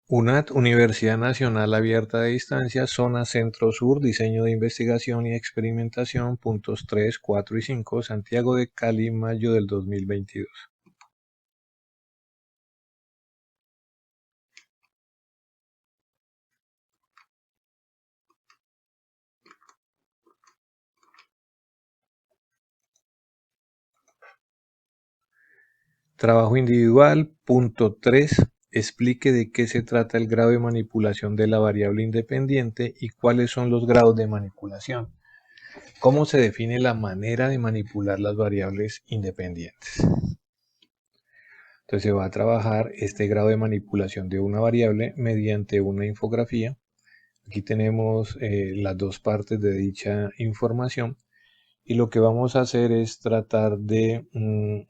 UNAT, Universidad Nacional Abierta de Distancia, Zona Centro Sur, Diseño de Investigación y Experimentación, puntos 3, 4 y 5, Santiago de Cali, mayo del 2022. Trabajo individual, punto 3. Explique de qué se trata el grado de manipulación de la variable independiente y cuáles son los grados de manipulación. ¿Cómo se define la manera de manipular las variables independientes? Entonces se va a trabajar este grado de manipulación de una variable mediante una infografía. Aquí tenemos las dos partes de dicha información. Y lo que vamos a hacer es tratar de,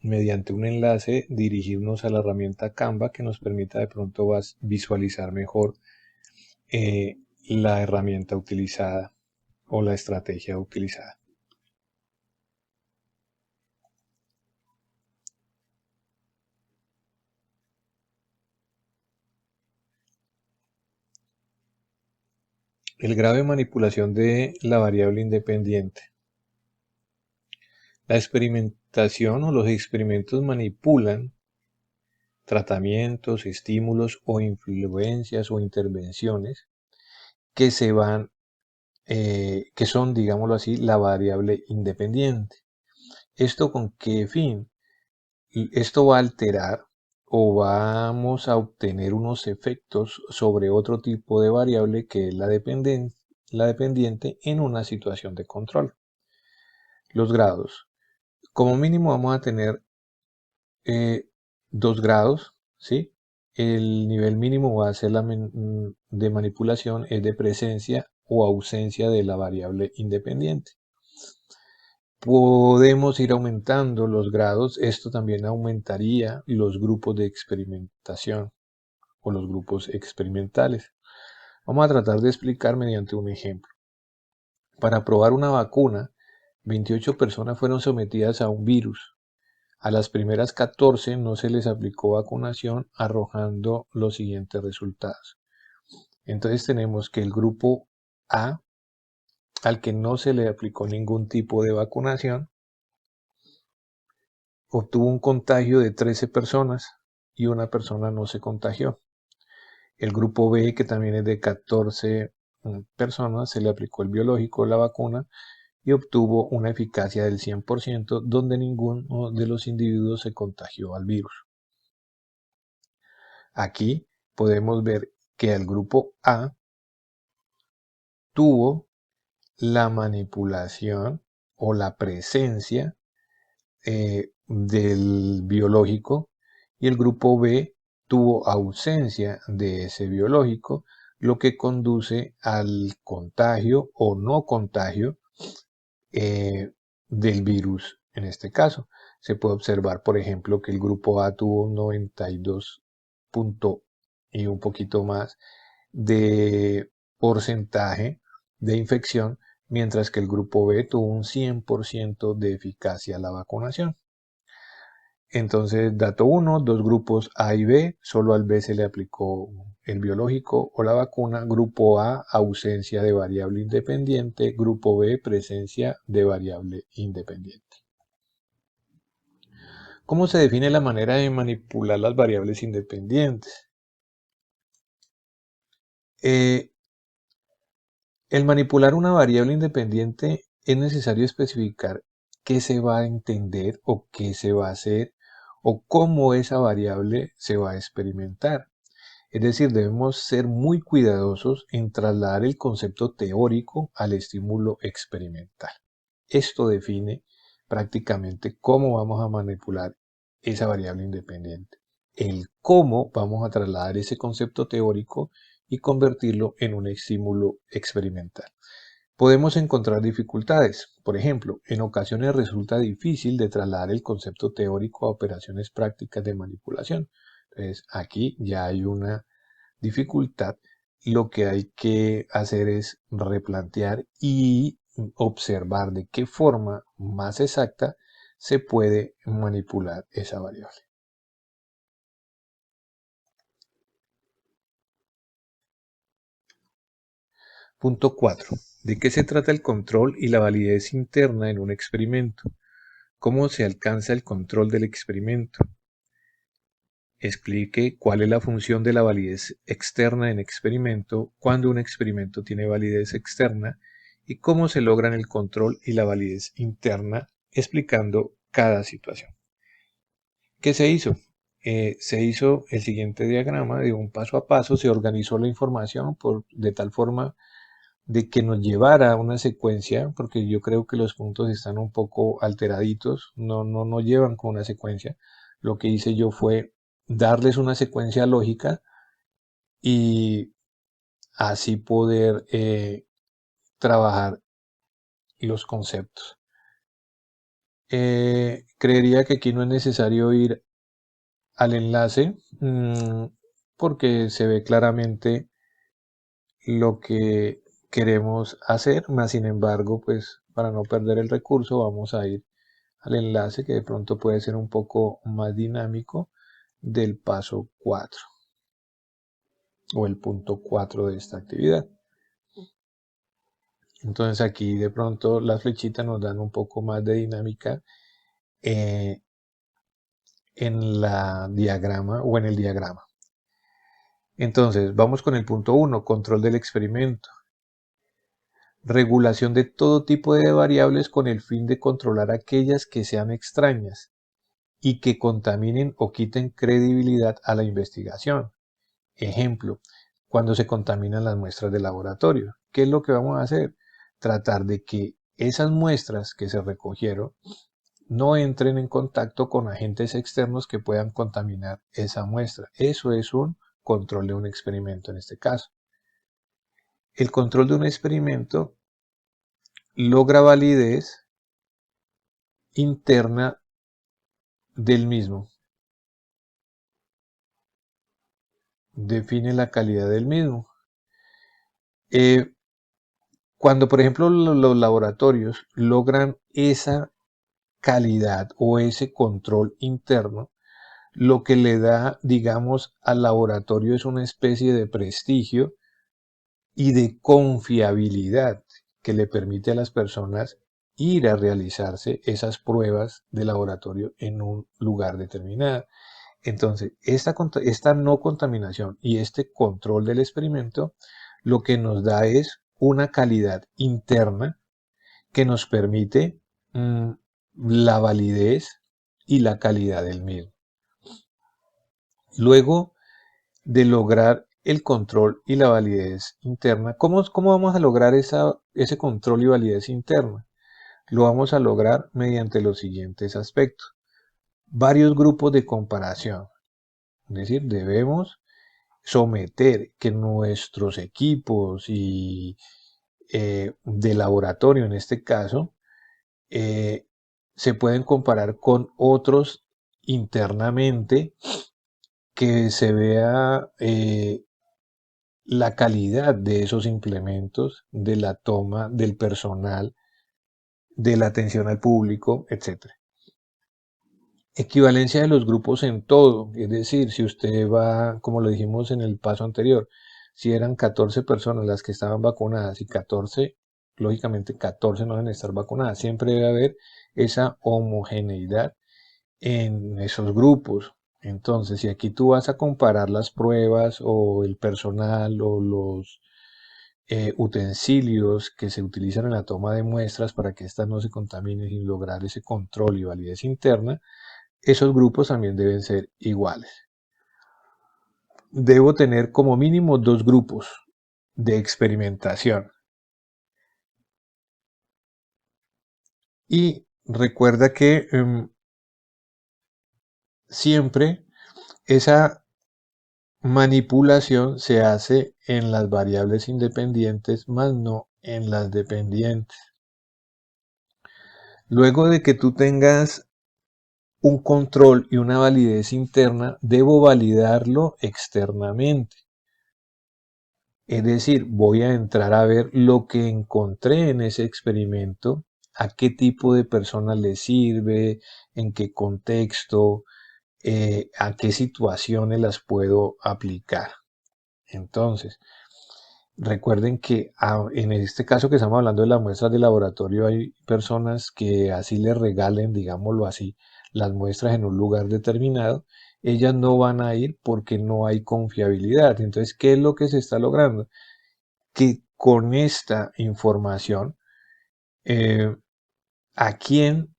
mediante un enlace, dirigirnos a la herramienta Canva que nos permita de pronto visualizar mejor la herramienta utilizada o la estrategia utilizada. El grado de manipulación de la variable independiente. La experimentación o los experimentos manipulan tratamientos, estímulos o influencias o intervenciones que se van que son, digámoslo así, la variable independiente. ¿Esto con qué fin? Esto va a alterar o vamos a obtener unos efectos sobre otro tipo de variable que es la dependiente en una situación de control. Los grados. Como mínimo vamos a tener 2 grados, ¿sí? El nivel mínimo va a ser de manipulación, es de presencia o ausencia de la variable independiente. Podemos ir aumentando los grados. Esto también aumentaría los grupos de experimentación o los grupos experimentales. Vamos a tratar de explicar mediante un ejemplo. Para probar una vacuna, 28 personas fueron sometidas a un virus. A las primeras 14 no se les aplicó vacunación, arrojando los siguientes resultados. Entonces tenemos que el grupo A, al que no se le aplicó ningún tipo de vacunación, obtuvo un contagio de 13 personas y una persona no se contagió. El grupo B, que también es de 14 personas, se le aplicó el biológico, la vacuna, y obtuvo una eficacia del 100%, donde ninguno de los individuos se contagió al virus. Aquí podemos ver que el grupo A tuvo la manipulación o la presencia del biológico y el grupo B tuvo ausencia de ese biológico, lo que conduce al contagio o no contagio del virus en este caso. Se puede observar, por ejemplo, que el grupo A tuvo un 92 y un poquito más de porcentaje de infección, mientras que el grupo B tuvo un 100% de eficacia a la vacunación. Entonces, dato 1, dos grupos A y B, solo al B se le aplicó el biológico o la vacuna. Grupo A, ausencia de variable independiente. Grupo B, presencia de variable independiente. ¿Cómo se define la manera de manipular las variables independientes? El manipular una variable independiente es necesario especificar qué se va a entender o qué se va a hacer o cómo esa variable se va a experimentar. Es decir, debemos ser muy cuidadosos en trasladar el concepto teórico al estímulo experimental. Esto define prácticamente cómo vamos a manipular esa variable independiente. El cómo vamos a trasladar ese concepto teórico y convertirlo en un estímulo experimental. Podemos encontrar dificultades. Por ejemplo, en ocasiones resulta difícil de trasladar el concepto teórico a operaciones prácticas de manipulación. Entonces, aquí ya hay una dificultad. Lo que hay que hacer es replantear y observar de qué forma más exacta se puede manipular esa variable. Punto 4. ¿De qué se trata el control y la validez interna en un experimento? ¿Cómo se alcanza el control del experimento? Explique cuál es la función de la validez externa en experimento, cuando un experimento tiene validez externa y cómo se logran el control y la validez interna, explicando cada situación. ¿Qué se hizo? Se hizo el siguiente diagrama de un paso a paso, se organizó la información de tal forma de que nos llevara a una secuencia, porque yo creo que los puntos están un poco alteraditos, no llevan con una secuencia. Lo que hice yo fue darles una secuencia lógica y así poder trabajar los conceptos. Creería que aquí no es necesario ir al enlace porque se ve claramente lo que queremos hacer, más sin embargo, pues para no perder el recurso vamos a ir al enlace que de pronto puede ser un poco más dinámico del paso 4 o el punto 4 de esta actividad. Entonces aquí de pronto las flechitas nos dan un poco más de dinámica en la diagrama o en el diagrama. Entonces vamos con el punto 1, control del experimento. Regulación de todo tipo de variables con el fin de controlar aquellas que sean extrañas y que contaminen o quiten credibilidad a la investigación. Ejemplo, cuando se contaminan las muestras de laboratorio. ¿Qué es lo que vamos a hacer? Tratar de que esas muestras que se recogieron no entren en contacto con agentes externos que puedan contaminar esa muestra. Eso es un control de un experimento en este caso. El control de un experimento logra validez interna del mismo. Define la calidad del mismo. Cuando, por ejemplo, los laboratorios logran esa calidad o ese control interno, lo que le da, digamos, al laboratorio es una especie de prestigio y de confiabilidad que le permite a las personas ir a realizarse esas pruebas de laboratorio en un lugar determinado. Entonces, esta no contaminación y este control del experimento lo que nos da es una calidad interna que nos permite la validez y la calidad del mismo. Luego de lograr el control y la validez interna, ¿cómo vamos a lograr ese control y validez interna? Lo vamos a lograr mediante los siguientes aspectos. Varios grupos de comparación. Es decir, debemos someter que nuestros equipos y de laboratorio en este caso se pueden comparar con otros internamente, que se vea la calidad de esos implementos, de la toma del personal, de la atención al público, etc. Equivalencia de los grupos en todo, es decir, si usted va, como lo dijimos en el paso anterior, si eran 14 personas las que estaban vacunadas y 14, lógicamente 14 no deben estar vacunadas, siempre debe haber esa homogeneidad en esos grupos. Entonces, si aquí tú vas a comparar las pruebas o el personal o los utensilios que se utilizan en la toma de muestras para que éstas no se contaminen y lograr ese control y validez interna, esos grupos también deben ser iguales. Debo tener como mínimo 2 grupos de experimentación. Y recuerda que siempre esa manipulación se hace en las variables independientes, más no en las dependientes. Luego de que tú tengas un control y una validez interna, debo validarlo externamente. Es decir, voy a entrar a ver lo que encontré en ese experimento, a qué tipo de persona le sirve, en qué contexto, a qué situaciones las puedo aplicar. Entonces, Recuerden que en este caso que estamos hablando de las muestras de laboratorio, hay personas que así les regalen, digámoslo así, las muestras en un lugar determinado, ellas no van a ir porque no hay confiabilidad. Entonces, ¿qué es lo que se está logrando? Que con esta información, eh, ¿a quién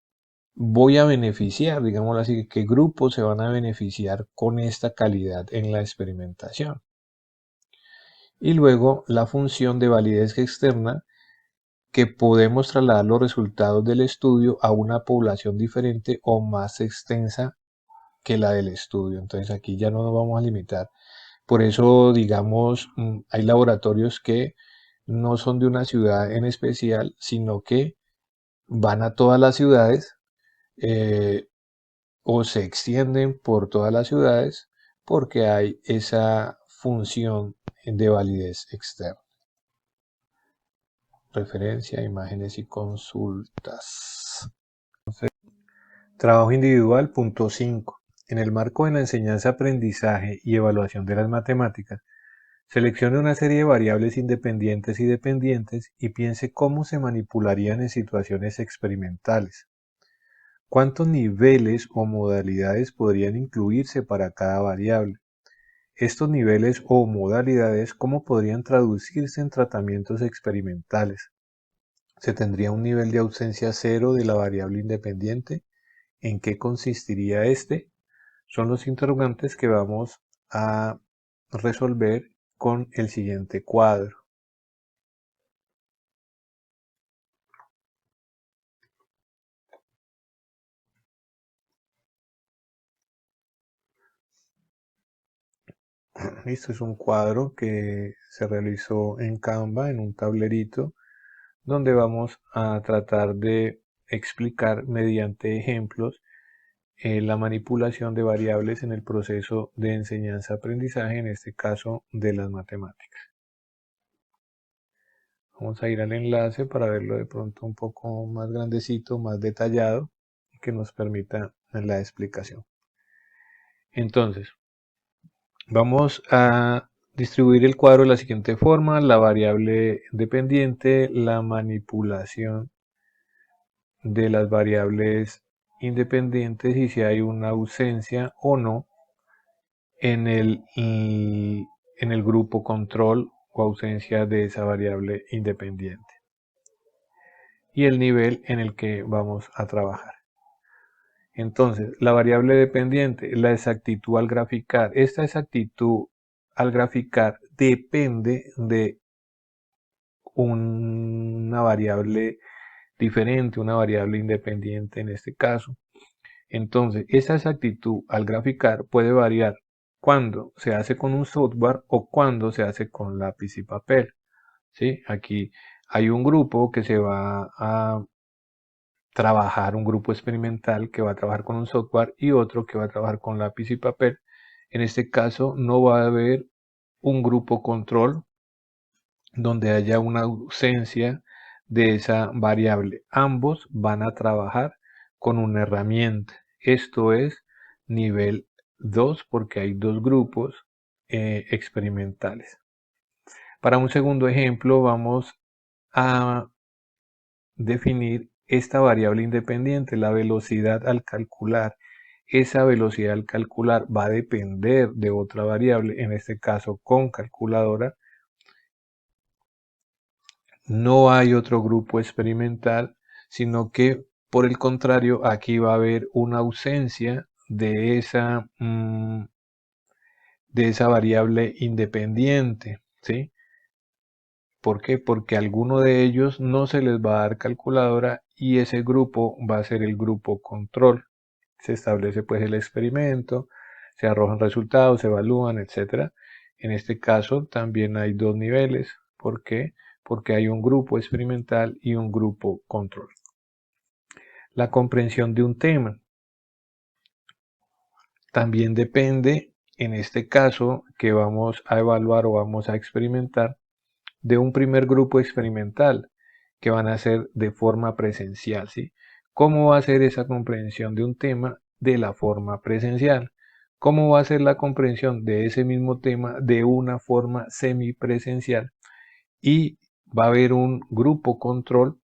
voy a beneficiar? Digámoslo así, ¿qué grupos se van a beneficiar con esta calidad en la experimentación? Y luego la función de validez externa, que podemos trasladar los resultados del estudio a una población diferente o más extensa que la del estudio. Entonces aquí ya no nos vamos a limitar. Por eso, digamos, hay laboratorios que no son de una ciudad en especial, sino que van a todas las ciudades, eh, o se extienden por todas las ciudades porque hay esa función de validez externa. Referencia, imágenes y consultas. Trabajo individual, punto 5. En el marco de la enseñanza, aprendizaje y evaluación de las matemáticas, seleccione una serie de variables independientes y dependientes y piense cómo se manipularían en situaciones experimentales. ¿Cuántos niveles o modalidades podrían incluirse para cada variable? Estos niveles o modalidades, ¿cómo podrían traducirse en tratamientos experimentales? ¿Se tendría un nivel de ausencia cero de la variable independiente? ¿En qué consistiría este? Son los interrogantes que vamos a resolver con el siguiente cuadro. Esto es un cuadro que se realizó en Canva, en un tablerito, donde vamos a tratar de explicar mediante ejemplos la manipulación de variables en el proceso de enseñanza-aprendizaje, en este caso de las matemáticas. Vamos a ir al enlace para verlo de pronto un poco más grandecito, más detallado, que nos permita la explicación. Entonces, vamos a distribuir el cuadro de la siguiente forma: la variable dependiente, la manipulación de las variables independientes y si hay una ausencia o no en el grupo control o ausencia de esa variable independiente, y el nivel en el que vamos a trabajar. Entonces, la variable dependiente, la exactitud al graficar. Esta exactitud al graficar depende de una variable diferente, una variable independiente en este caso. Entonces, esa exactitud al graficar puede variar cuando se hace con un software o cuando se hace con lápiz y papel. ¿Sí? Aquí hay un grupo que se va a trabajar, un grupo experimental que va a trabajar con un software y otro que va a trabajar con lápiz y papel. En este caso no va a haber un grupo control donde haya una ausencia de esa variable. Ambos van a trabajar con una herramienta. Esto es nivel 2 porque hay dos grupos experimentales. Para un segundo ejemplo vamos a definir esta variable independiente, la velocidad al calcular. Esa velocidad al calcular va a depender de otra variable, en este caso con calculadora. No hay otro grupo experimental, sino que por el contrario aquí va a haber una ausencia de esa variable independiente, ¿sí? ¿Por qué? Porque a alguno de ellos no se les va a dar calculadora y ese grupo va a ser el grupo control. Se establece pues el experimento, se arrojan resultados, se evalúan, etc. En este caso también hay dos niveles. ¿Por qué? Porque hay un grupo experimental y un grupo control. La comprensión de un tema también depende, en este caso, que vamos a evaluar o vamos a experimentar, de un primer grupo experimental que van a ser de forma presencial, ¿sí? ¿Cómo va a ser esa comprensión de un tema de la forma presencial? ¿Cómo va a ser la comprensión de ese mismo tema de una forma semipresencial? y va a haber un grupo control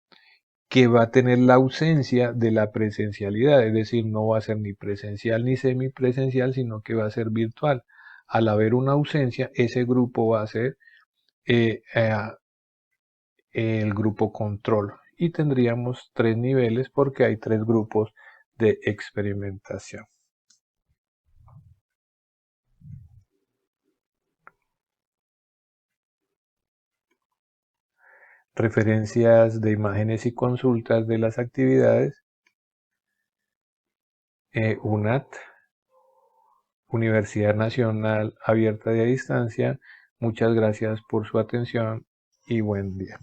que va a tener la ausencia de la presencialidad, es decir, no va a ser ni presencial ni semipresencial, sino que va a ser virtual. Al haber una ausencia, ese grupo va a ser el grupo control y tendríamos 3 niveles porque hay 3 grupos de experimentación. Referencias de imágenes y consultas de las actividades. UNAT, Universidad Nacional Abierta de Distancia. Muchas gracias por su atención y buen día.